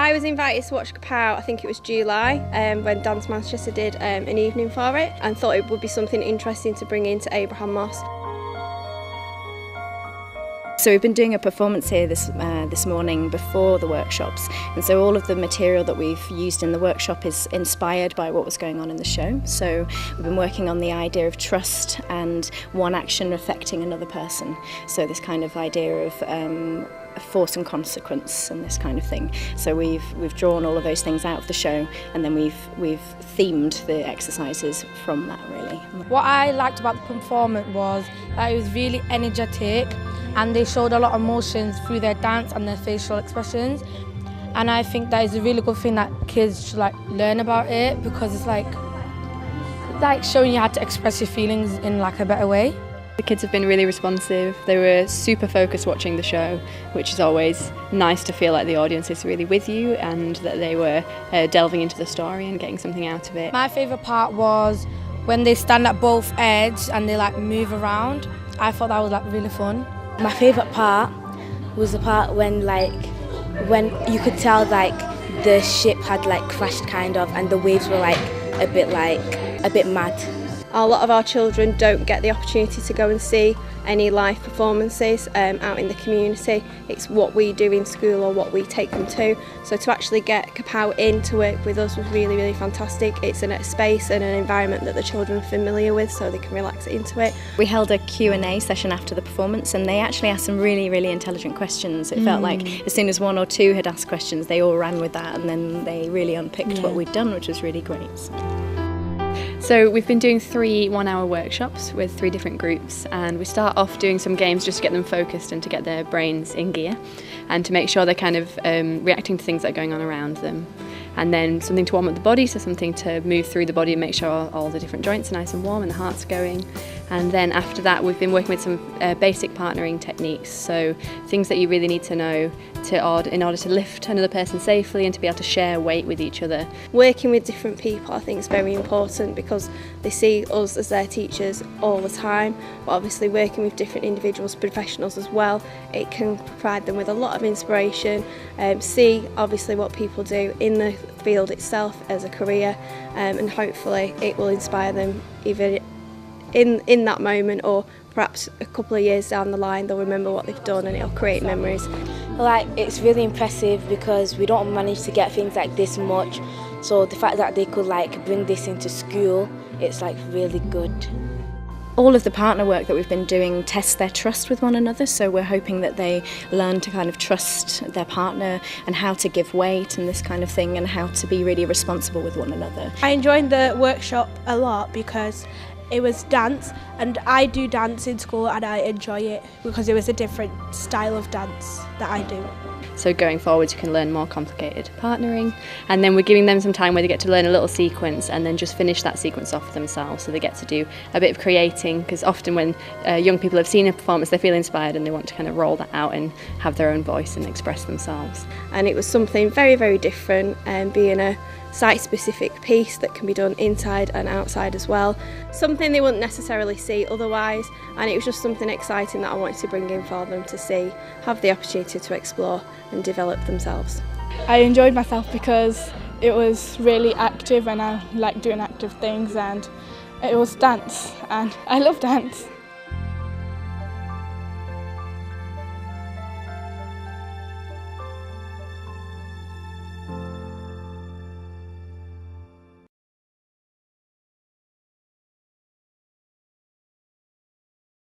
I was invited to watch Kapow, I think it was July, when Dance Manchester did an evening for it, and thought it would be something interesting to bring into Abraham Moss. So we've been doing a performance here this morning before the workshops, and so all of the material that we've used in the workshop is inspired by what was going on in the show. So we've been working on the idea of trust and one action affecting another person. So this kind of idea of force and consequence and this kind of thing. So we've drawn all of those things out of the show, and then we've themed the exercises from that, really. What I liked about the performance was that it was really energetic, and they showed a lot of emotions through their dance and their facial expressions. And I think that is a really good thing that kids should learn about it, because it's like showing you how to express your feelings in a better way. The kids have been really responsive. They were super focused watching the show, which is always nice to feel like the audience is really with you and that they were delving into the story and getting something out of it. My favourite part was when they stand at both ends and they move around. I thought that was really fun. My favourite part was the part when you could tell the ship had crashed kind of, and the waves were a bit mad. A lot of our children don't get the opportunity to go and see any live performances out in the community. It's what we do in school or what we take them to. So to actually get Kapow in to work with us was really, really fantastic. It's in a space and an environment that the children are familiar with, so they can relax into it. We held a Q&A session after the performance, and they actually asked some really, really intelligent questions. It felt like as soon as one or two had asked questions, they all ran with that, and then they really unpicked what we'd done, which was really great. So we've been doing 3 one-hour workshops with 3 different groups, and we start off doing some games just to get them focused and to get their brains in gear and to make sure they're kind of reacting to things that are going on around them. And then something to warm up the body, so something to move through the body and make sure all the different joints are nice and warm and the heart's going. And then after that we've been working with some basic partnering techniques, so things that you really need to know in order to lift another person safely and to be able to share weight with each other. Working with different people I think is very important because they see us as their teachers all the time, but obviously working with different individuals, professionals as well, it can provide them with a lot of inspiration, see obviously what people do in the field itself as a career, and hopefully it will inspire them either in that moment or perhaps a couple of years down the line they'll remember what they've done and it'll create memories. It's really impressive because we don't manage to get things like this much, so the fact that they could bring this into school, it's really good. All of the partner work that we've been doing tests their trust with one another, so we're hoping that they learn to kind of trust their partner and how to give weight and this kind of thing, and how to be really responsible with one another. I enjoyed the workshop a lot because it was dance, and I do dance in school and I enjoy it because it was a different style of dance that I do. So going forward you can learn more complicated partnering, and then we're giving them some time where they get to learn a little sequence and then just finish that sequence off themselves, so they get to do a bit of creating, because often when young people have seen a performance they feel inspired and they want to kind of roll that out and have their own voice and express themselves. And it was something very, very different, being a site-specific piece that can be done inside and outside as well. Something they wouldn't necessarily see otherwise, and it was just something exciting that I wanted to bring in for them to see, have the opportunity to explore and develop themselves. I enjoyed myself because it was really active and I like doing active things, and it was dance and I love dance.